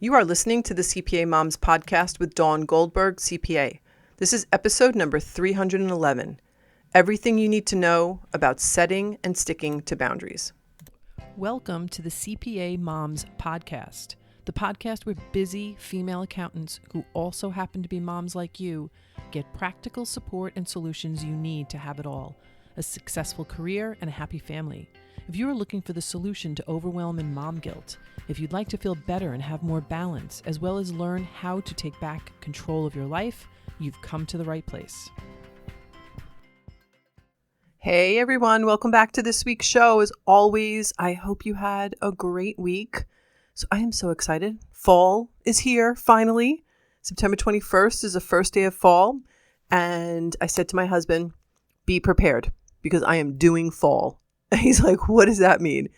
You are listening to the CPA Moms podcast with Dawn Goldberg, CPA. This is episode number 311, Everything You Need to Know About Setting and Sticking to Boundaries. Welcome to the CPA Moms podcast, the podcast where busy female accountants who also happen to be moms like you get practical support and solutions you need to have it all, a successful career and a happy family. If you are looking for the solution to overwhelm and mom guilt, if you'd like to feel better and have more balance, as well as learn how to take back control of your life, you've come to the right place. Hey everyone, welcome back to this week's show. As always, I hope you had a great week. So I am so excited. Fall is here, finally. September 21st is the first day of fall. And I said to my husband, be prepared because I am doing fall. And he's like, what does that mean?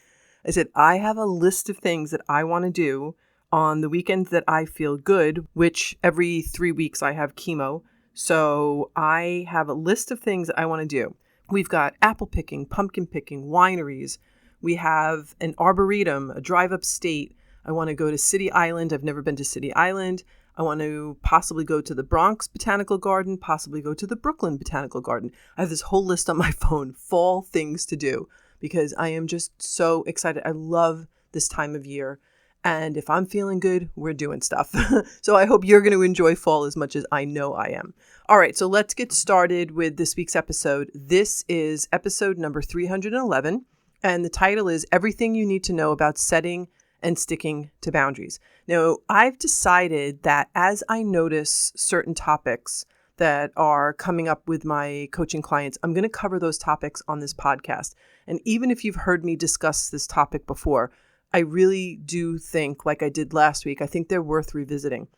I said, I have a list of things that I want to do on the weekends that I feel good, which every 3 weeks I have chemo. So I have a list of things that I want to do. We've got apple picking, pumpkin picking, wineries. We have an arboretum, a drive upstate. I want to go to City Island. I've never been to City Island. I want to possibly go to the Bronx Botanical Garden, possibly go to the Brooklyn Botanical Garden. I have this whole list on my phone, fall things to do, because I am just so excited. I love this time of year. And if I'm feeling good, we're doing stuff. So I hope you're going to enjoy fall as much as I know I am. All right, so let's get started with this week's episode. This is episode number 311, and the title is Everything You Need to Know About Setting and Sticking to Boundaries. Now, I've decided that as I notice certain topics that are coming up with my coaching clients, I'm going to cover those topics on this podcast. And even if you've heard me discuss this topic before, I really do think, like I did last week, I think they're worth revisiting.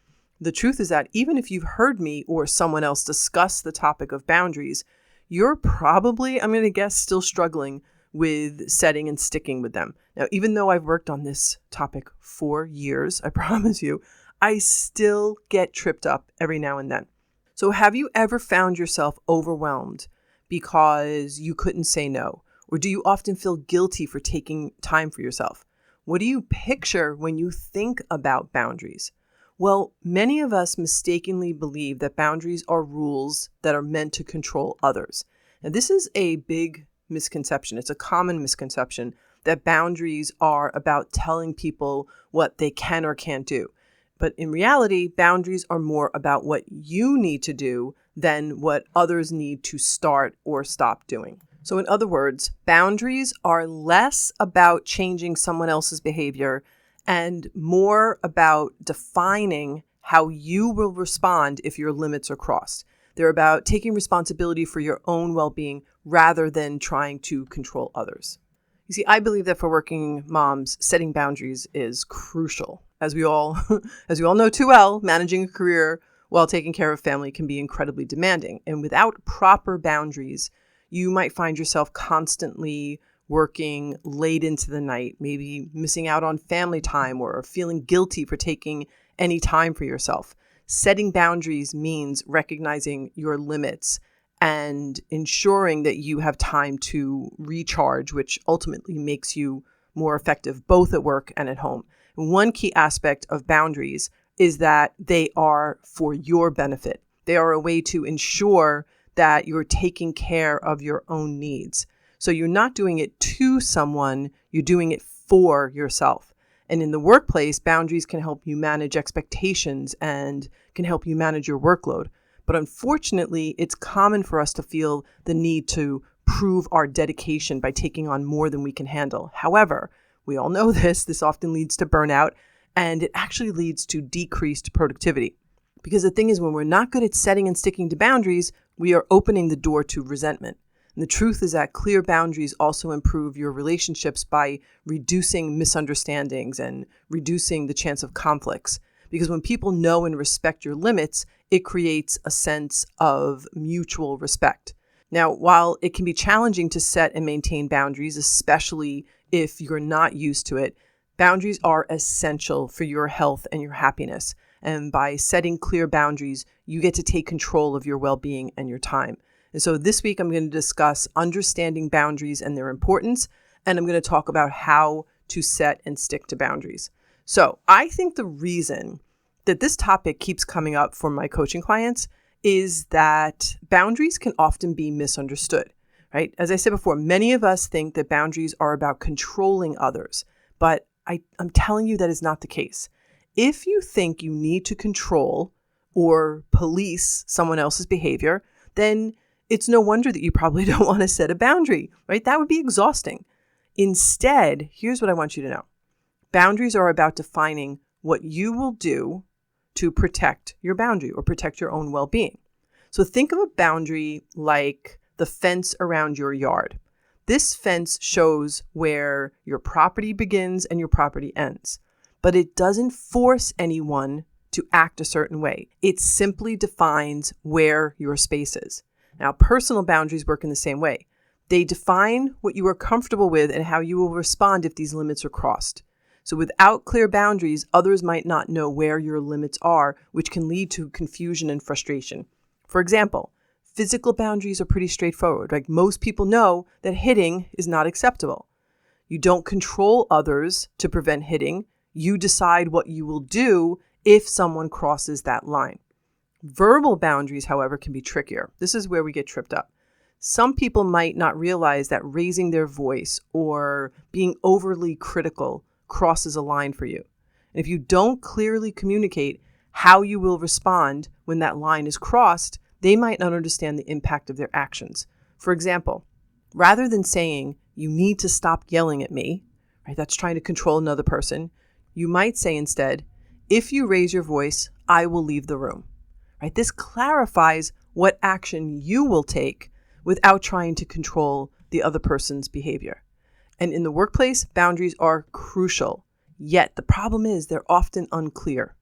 The truth is that even if you've heard me or someone else discuss the topic of boundaries, you're probably, I'm going to guess, still struggling with setting and sticking with them. Now, even though I've worked on this topic for years, I promise you, I still get tripped up every now and then. So have you ever found yourself overwhelmed because you couldn't say no? Or do you often feel guilty for taking time for yourself? What do you picture when you think about boundaries? Well, many of us mistakenly believe that boundaries are rules that are meant to control others. And this is a big misconception. It's a common misconception that boundaries are about telling people what they can or can't do. But in reality, boundaries are more about what you need to do than what others need to start or stop doing. So in other words, boundaries are less about changing someone else's behavior and more about defining how you will respond if your limits are crossed. They're about taking responsibility for your own well-being rather than trying to control others. You see, I believe that for working moms, setting boundaries is crucial. As we all know too well, managing a career while taking care of family can be incredibly demanding. And without proper boundaries, you might find yourself constantly working late into the night, maybe missing out on family time or feeling guilty for taking any time for yourself. Setting boundaries means recognizing your limits and ensuring that you have time to recharge, which ultimately makes you more effective both at work and at home. One key aspect of boundaries is that they are for your benefit. They are a way to ensure that you're taking care of your own needs. So you're not doing it to someone, you're doing it for yourself. And in the workplace, boundaries can help you manage expectations and can help you manage your workload. But unfortunately, it's common for us to feel the need to prove our dedication by taking on more than we can handle. However, we all know this often leads to burnout, and it actually leads to decreased productivity. Because the thing is, when we're not good at setting and sticking to boundaries, we are opening the door to resentment. And the truth is that clear boundaries also improve your relationships by reducing misunderstandings and reducing the chance of conflicts. Because when people know and respect your limits, it creates a sense of mutual respect. Now, while it can be challenging to set and maintain boundaries, especially if you're not used to it, boundaries are essential for your health and your happiness. And by setting clear boundaries, you get to take control of your well-being and your time. And so this week, I'm going to discuss understanding boundaries and their importance, and I'm going to talk about how to set and stick to boundaries. So I think the reason that this topic keeps coming up for my coaching clients is that boundaries can often be misunderstood, right? As I said before, many of us think that boundaries are about controlling others, but I'm telling you that is not the case. If you think you need to control or police someone else's behavior, then it's no wonder that you probably don't want to set a boundary, right? That would be exhausting. Instead, here's what I want you to know. Boundaries are about defining what you will do to protect your boundary or protect your own well-being. So think of a boundary like the fence around your yard. This fence shows where your property begins and your property ends, but it doesn't force anyone to act a certain way. It simply defines where your space is. Now, personal boundaries work in the same way. They define what you are comfortable with and how you will respond if these limits are crossed. So without clear boundaries, others might not know where your limits are, which can lead to confusion and frustration. For example, physical boundaries are pretty straightforward. Like most people know that hitting is not acceptable. You don't control others to prevent hitting. You decide what you will do if someone crosses that line. Verbal boundaries, however, can be trickier. This is where we get tripped up. Some people might not realize that raising their voice or being overly critical crosses a line for you. And if you don't clearly communicate how you will respond when that line is crossed, they might not understand the impact of their actions. For example, rather than saying, you need to stop yelling at me, right? That's trying to control another person. You might say instead, if you raise your voice, I will leave the room, right? This clarifies what action you will take without trying to control the other person's behavior. And in the workplace, boundaries are crucial. Yet the problem is they're often unclear.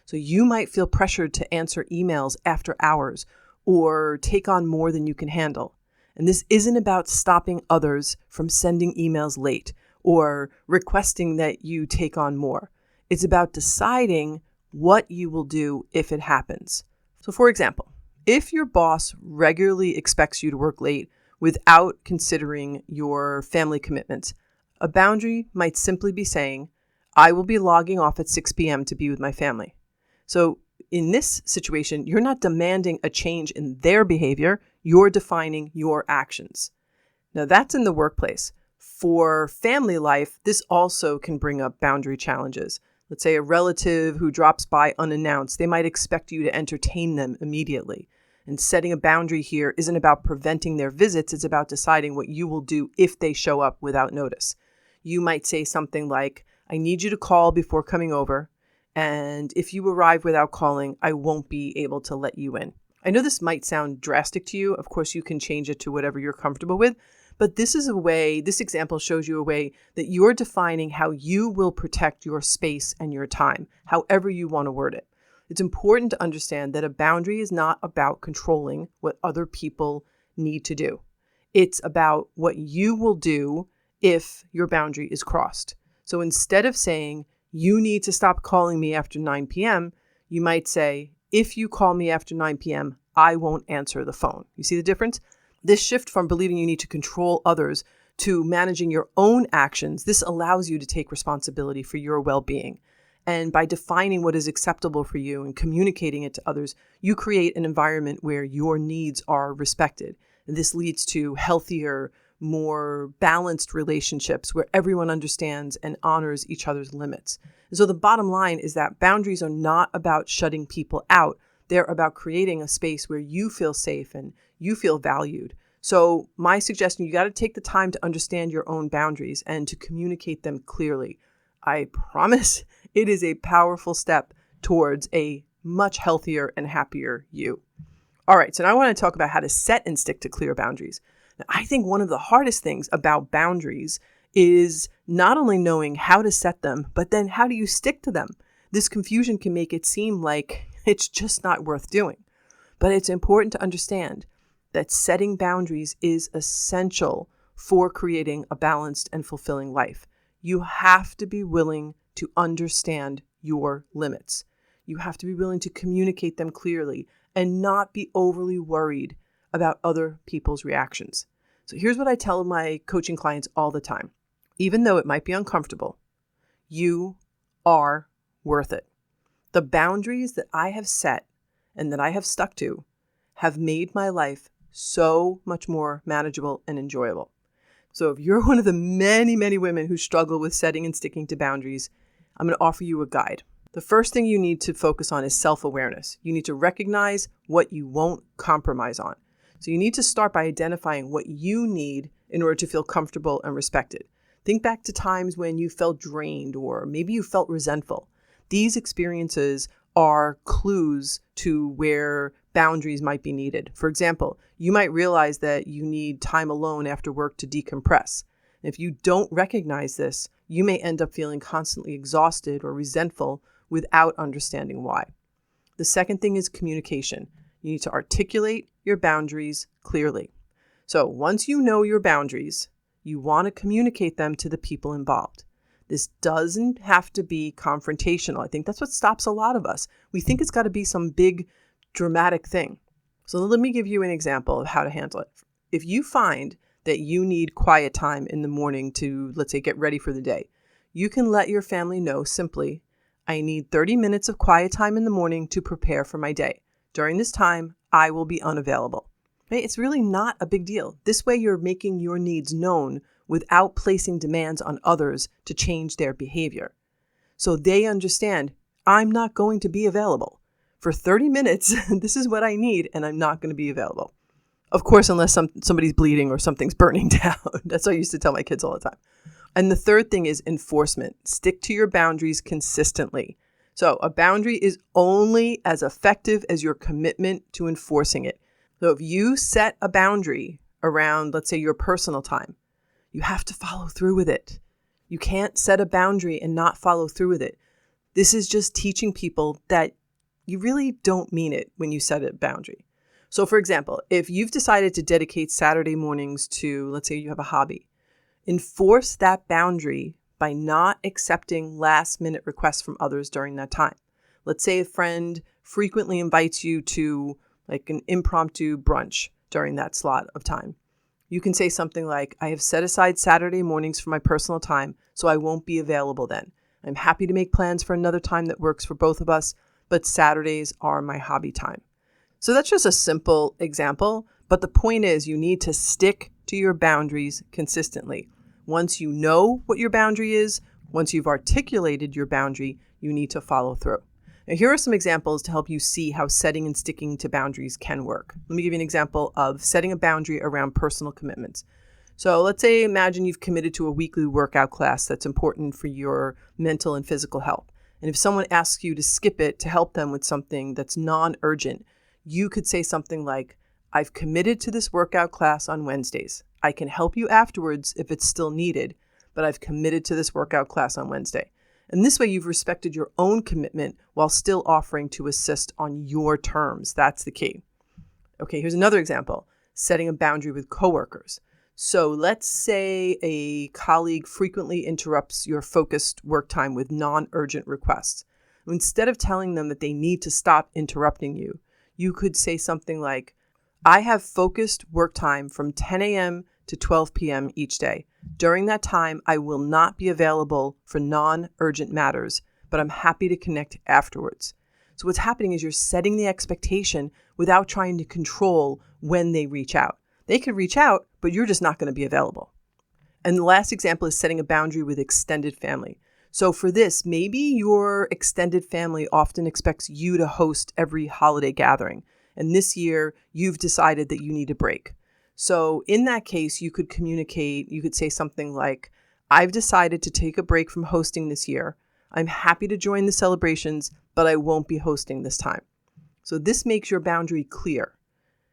So you might feel pressured to answer emails after hours or take on more than you can handle. And this isn't about stopping others from sending emails late or requesting that you take on more. It's about deciding what you will do if it happens. So for example, if your boss regularly expects you to work late without considering your family commitments, a boundary might simply be saying, I will be logging off at 6 p.m. to be with my family. So in this situation, you're not demanding a change in their behavior, you're defining your actions. Now that's in the workplace. For family life, this also can bring up boundary challenges. Let's say a relative who drops by unannounced, they might expect you to entertain them immediately. And setting a boundary here isn't about preventing their visits, it's about deciding what you will do if they show up without notice. You might say something like, I need you to call before coming over, and if you arrive without calling, I won't be able to let you in. I know this might sound drastic to you. Of course, you can change it to whatever you're comfortable with, but this example shows you a way that you're defining how you will protect your space and your time, however you want to word it. It's important to understand that a boundary is not about controlling what other people need to do. It's about what you will do if your boundary is crossed. So instead of saying, you need to stop calling me after 9 p.m., you might say, if you call me after 9 p.m., I won't answer the phone. You see the difference? This shift from believing you need to control others to managing your own actions, this allows you to take responsibility for your well-being. And by defining what is acceptable for you and communicating it to others, you create an environment where your needs are respected. And this leads to healthier, more balanced relationships where everyone understands and honors each other's limits. And so the bottom line is that boundaries are not about shutting people out. They're about creating a space where you feel safe and you feel valued. So my suggestion, you got to take the time to understand your own boundaries and to communicate them clearly. I promise it is a powerful step towards a much healthier and happier you. All right, so now I want to talk about how to set and stick to clear boundaries. Now, I think one of the hardest things about boundaries is not only knowing how to set them, but then how do you stick to them? This confusion can make it seem like it's just not worth doing. But it's important to understand that setting boundaries is essential for creating a balanced and fulfilling life. You have to be willing to understand your limits. You have to be willing to communicate them clearly and not be overly worried about other people's reactions. So here's what I tell my coaching clients all the time. Even though it might be uncomfortable, you are worth it. The boundaries that I have set and that I have stuck to have made my life so much more manageable and enjoyable. So if you're one of the many, many women who struggle with setting and sticking to boundaries, I'm going to offer you a guide. The first thing you need to focus on is self-awareness. You need to recognize what you won't compromise on. So you need to start by identifying what you need in order to feel comfortable and respected. Think back to times when you felt drained or maybe you felt resentful. These experiences are clues to where boundaries might be needed. For example, you might realize that you need time alone after work to decompress. If you don't recognize this, you may end up feeling constantly exhausted or resentful without understanding why. The second thing is communication. You need to articulate your boundaries clearly. So once you know your boundaries, you want to communicate them to the people involved. This doesn't have to be confrontational. I think that's what stops a lot of us. We think it's got to be some big dramatic thing. So let me give you an example of how to handle it. If you find that you need quiet time in the morning to, let's say, get ready for the day, you can let your family know simply, I need 30 minutes of quiet time in the morning to prepare for my day. During this time, I will be unavailable. Okay? It's really not a big deal. This way you're making your needs known without placing demands on others to change their behavior. So they understand, I'm not going to be available. For 30 minutes, this is what I need, and I'm not going to be available. Of course, unless somebody's bleeding or something's burning down. That's what I used to tell my kids all the time. And the third thing is enforcement. Stick to your boundaries consistently. So a boundary is only as effective as your commitment to enforcing it. So if you set a boundary around, let's say, your personal time, you have to follow through with it. You can't set a boundary and not follow through with it. This is just teaching people that you really don't mean it when you set a boundary. So for example, if you've decided to dedicate Saturday mornings to, let's say you have a hobby, enforce that boundary by not accepting last-minute requests from others during that time. Let's say a friend frequently invites you to like an impromptu brunch during that slot of time. You can say something like, I have set aside Saturday mornings for my personal time, so I won't be available then. I'm happy to make plans for another time that works for both of us, but Saturdays are my hobby time. So that's just a simple example, but the point is you need to stick to your boundaries consistently. Once you know what your boundary is, once you've articulated your boundary, you need to follow through. Now, here are some examples to help you see how setting and sticking to boundaries can work. Let me give you an example of setting a boundary around personal commitments. So let's say, imagine you've committed to a weekly workout class that's important for your mental and physical health. And if someone asks you to skip it to help them with something that's non-urgent, you could say something like, I've committed to this workout class on Wednesdays. I can help you afterwards if it's still needed, but I've committed to this workout class on Wednesday. And this way you've respected your own commitment while still offering to assist on your terms. That's the key. Okay, here's another example, setting a boundary with coworkers. So let's say a colleague frequently interrupts your focused work time with non-urgent requests. Instead of telling them that they need to stop interrupting you, you could say something like, I have focused work time from 10 a.m. to 12 p.m. each day. During that time, I will not be available for non-urgent matters, but I'm happy to connect afterwards. So what's happening is you're setting the expectation without trying to control when they reach out. They could reach out, but you're just not going to be available. And the last example is setting a boundary with extended family. So for this, maybe your extended family often expects you to host every holiday gathering. And this year, you've decided that you need a break. So in that case, you could communicate, you could say something like, I've decided to take a break from hosting this year. I'm happy to join the celebrations, but I won't be hosting this time. So this makes your boundary clear.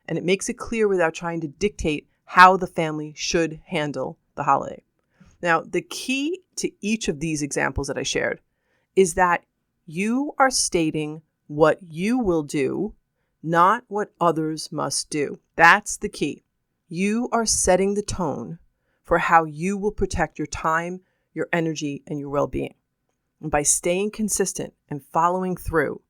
And it makes it clear without trying to dictate how the family should handle the holiday. Now, the key to each of these examples that I shared is that you are stating what you will do, not what others must do. That's the key. You are setting the tone for how you will protect your time, your energy, and your well-being. And by staying consistent and following through,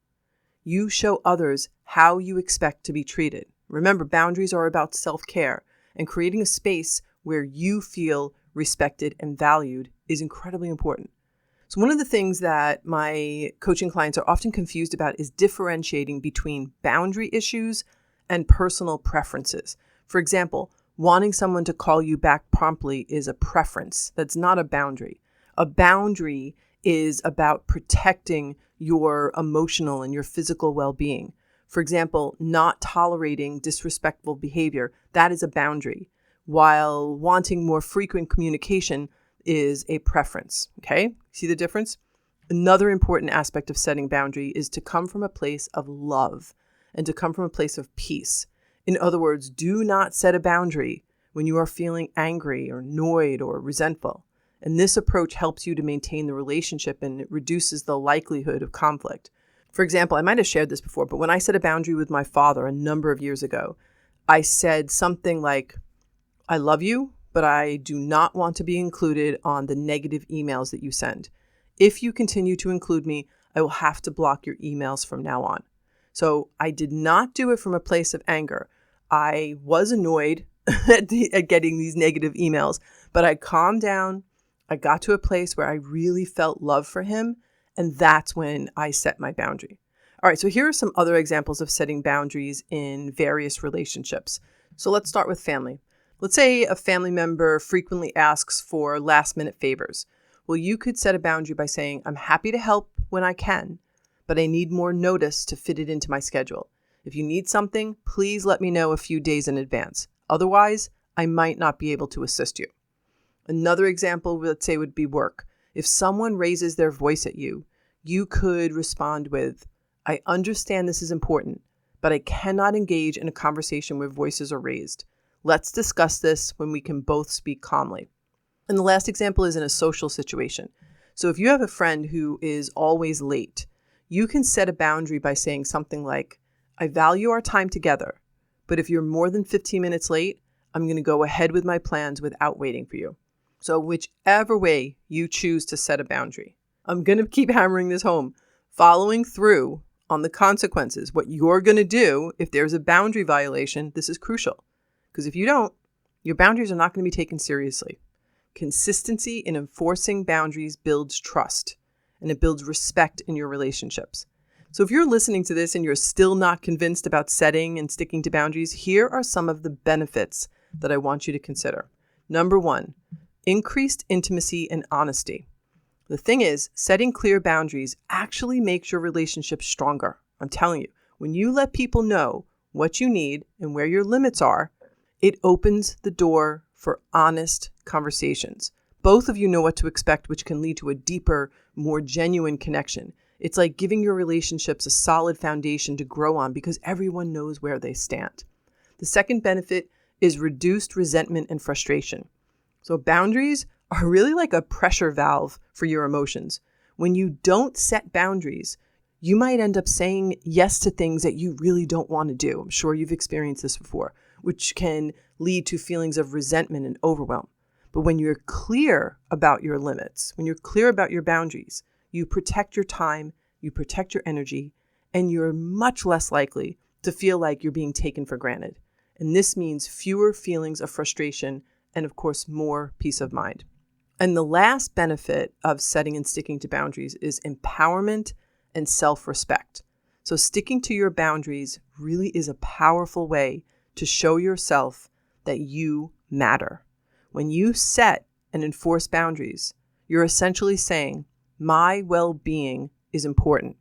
you show others how you expect to be treated. Remember, boundaries are about self-care, and creating a space where you feel respected and valued is incredibly important. So one of the things that my coaching clients are often confused about is differentiating between boundary issues and personal preferences. For example, wanting someone to call you back promptly is a preference. That's not a boundary. A boundary is about protecting your emotional and your physical well-being. For example, not tolerating disrespectful behavior, that is a boundary, while wanting more frequent communication is a preference. Okay? See the difference? Another important aspect of setting boundary is to come from a place of love and to come from a place of peace. In other words, do not set a boundary when you are feeling angry or annoyed or resentful. And this approach helps you to maintain the relationship and it reduces the likelihood of conflict. For example, I might have shared this before, but when I set a boundary with my father a number of years ago, I said something like, I love you, but I do not want to be included on the negative emails that you send. If you continue to include me, I will have to block your emails from now on. So I did not do it from a place of anger. I was annoyed at getting these negative emails, but I calmed down. I got to a place where I really felt love for him. And that's when I set my boundary. All right, so here are some other examples of setting boundaries in various relationships. So let's start with family. Let's say a family member frequently asks for last-minute favors. Well, you could set a boundary by saying, I'm happy to help when I can, but I need more notice to fit it into my schedule. If you need something, please let me know a few days in advance. Otherwise, I might not be able to assist you. Another example, let's say, would be work. If someone raises their voice at you, you could respond with, I understand this is important, but I cannot engage in a conversation where voices are raised. Let's discuss this when we can both speak calmly. And the last example is in a social situation. So if you have a friend who is always late, you can set a boundary by saying something like, I value our time together, but if you're more than 15 minutes late, I'm going to go ahead with my plans without waiting for you. So whichever way you choose to set a boundary, I'm going to keep hammering this home. Following through on the consequences, what you're going to do if there's a boundary violation, this is crucial. Because if you don't, your boundaries are not going to be taken seriously. Consistency in enforcing boundaries builds trust, and it builds respect in your relationships. So if you're listening to this and you're still not convinced about setting and sticking to boundaries, here are some of the benefits that I want you to consider. Number 1, increased intimacy and honesty. The thing is, setting clear boundaries actually makes your relationship stronger. I'm telling you, when you let people know what you need and where your limits are, it opens the door for honest conversations. Both of you know what to expect, which can lead to a deeper, more genuine connection. It's like giving your relationships a solid foundation to grow on because everyone knows where they stand. The second benefit is reduced resentment and frustration. So boundaries are really like a pressure valve for your emotions. When you don't set boundaries, you might end up saying yes to things that you really don't want to do. I'm sure you've experienced this before, which can lead to feelings of resentment and overwhelm. But when you're clear about your limits, when you're clear about your boundaries, you protect your time, you protect your energy, and you're much less likely to feel like you're being taken for granted. And this means fewer feelings of frustration and, of course, more peace of mind. And the last benefit of setting and sticking to boundaries is empowerment and self-respect. So sticking to your boundaries really is a powerful way to show yourself that you matter. When you set and enforce boundaries, you're essentially saying, my well-being is important.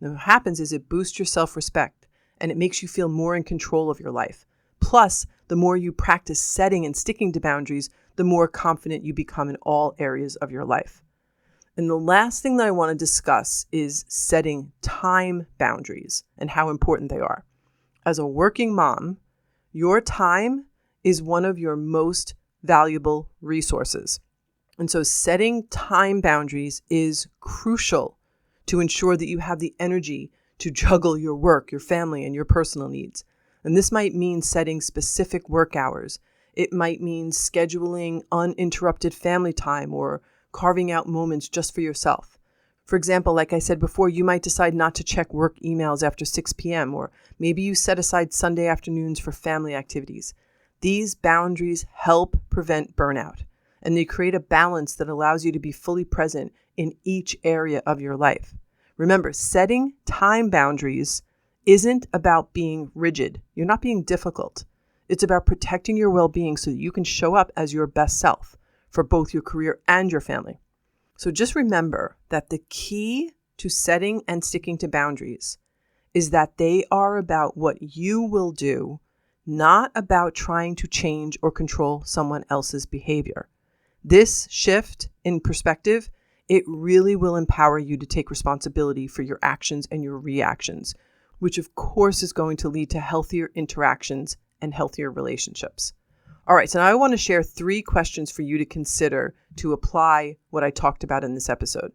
And what happens is it boosts your self-respect and it makes you feel more in control of your life. Plus, the more you practice setting and sticking to boundaries, the more confident you become in all areas of your life. And the last thing that I want to discuss is setting time boundaries and how important they are. As a working mom, your time is one of your most valuable resources. And so setting time boundaries is crucial to ensure that you have the energy to juggle your work, your family, and your personal needs. And this might mean setting specific work hours. It might mean scheduling uninterrupted family time or carving out moments just for yourself. For example, like I said before, you might decide not to check work emails after 6 p.m., or maybe you set aside Sunday afternoons for family activities. These boundaries help prevent burnout, and they create a balance that allows you to be fully present in each area of your life. Remember, setting time boundaries isn't about being rigid. You're not being difficult. It's about protecting your well-being so that you can show up as your best self for both your career and your family. So just remember that the key to setting and sticking to boundaries is that they are about what you will do, not about trying to change or control someone else's behavior. This shift in perspective, it really will empower you to take responsibility for your actions and your reactions, which of course is going to lead to healthier interactions and healthier relationships. All right, so now I want to share 3 questions for you to consider to apply what I talked about in this episode.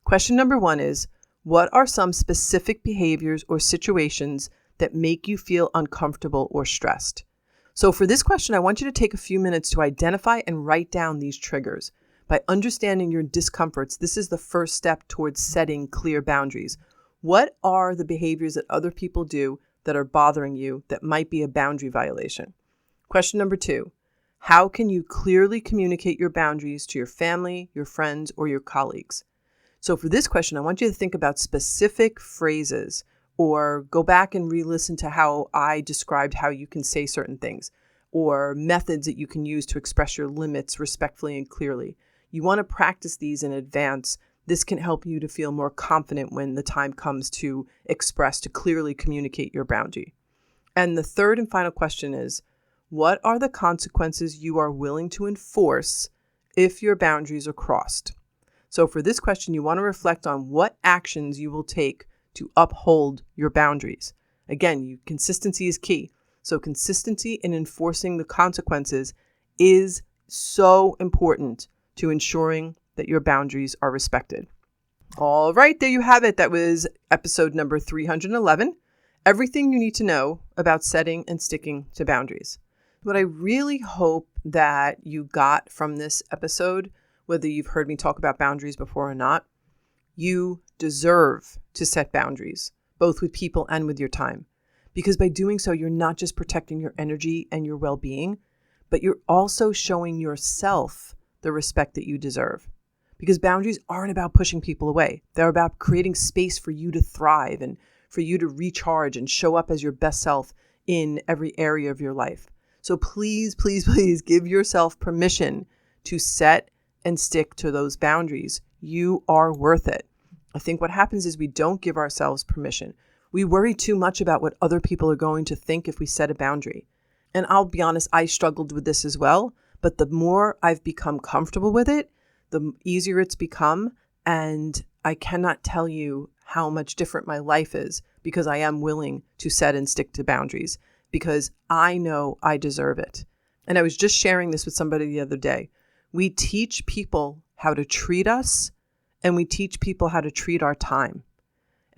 Question number 1 is, what are some specific behaviors or situations that make you feel uncomfortable or stressed? So for this question, I want you to take a few minutes to identify and write down these triggers. By understanding your discomforts, this is the first step towards setting clear boundaries. What are the behaviors that other people do that are bothering you that might be a boundary violation? Question number 2, how can you clearly communicate your boundaries to your family, your friends, or your colleagues? So for this question, I want you to think about specific phrases or go back and re-listen to how I described how you can say certain things or methods that you can use to express your limits respectfully and clearly. You want to practice these in advance. This can help you to feel more confident when the time comes to express, to clearly communicate your boundary. And the third and final question is, what are the consequences you are willing to enforce if your boundaries are crossed? So for this question, you want to reflect on what actions you will take to uphold your boundaries. Again, consistency is key. So consistency in enforcing the consequences is so important to ensuring that your boundaries are respected. All right, there you have it. That was episode number 311. Everything you need to know about setting and sticking to boundaries. What I really hope that you got from this episode, whether you've heard me talk about boundaries before or not, you deserve to set boundaries, both with people and with your time. Because by doing so, you're not just protecting your energy and your well-being, but you're also showing yourself the respect that you deserve. Because boundaries aren't about pushing people away. They're about creating space for you to thrive and for you to recharge and show up as your best self in every area of your life. So please, please, please give yourself permission to set and stick to those boundaries. You are worth it. I think what happens is we don't give ourselves permission. We worry too much about what other people are going to think if we set a boundary. And I'll be honest, I struggled with this as well. But the more I've become comfortable with it, the easier it's become. And I cannot tell you how much different my life is because I am willing to set and stick to boundaries because I know I deserve it. And I was just sharing this with somebody the other day. We teach people how to treat us and we teach people how to treat our time.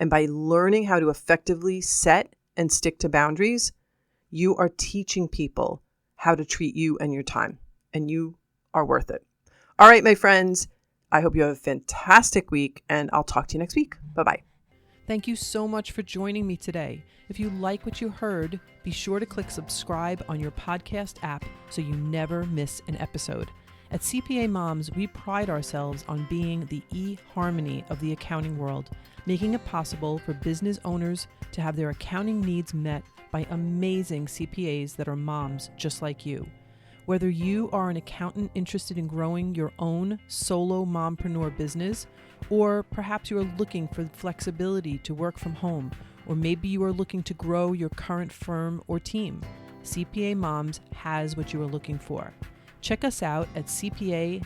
And by learning how to effectively set and stick to boundaries, you are teaching people how to treat you and your time. And you are worth it. All right, my friends, I hope you have a fantastic week and I'll talk to you next week. Bye-bye. Thank you so much for joining me today. If you like what you heard, be sure to click subscribe on your podcast app so you never miss an episode. At CPA Moms, we pride ourselves on being the e-harmony of the accounting world, making it possible for business owners to have their accounting needs met by amazing CPAs that are moms just like you. Whether you are an accountant interested in growing your own solo mompreneur business, or perhaps you are looking for flexibility to work from home, or maybe you are looking to grow your current firm or team, CPA Moms has what you are looking for. Check us out at cpa-moms.com.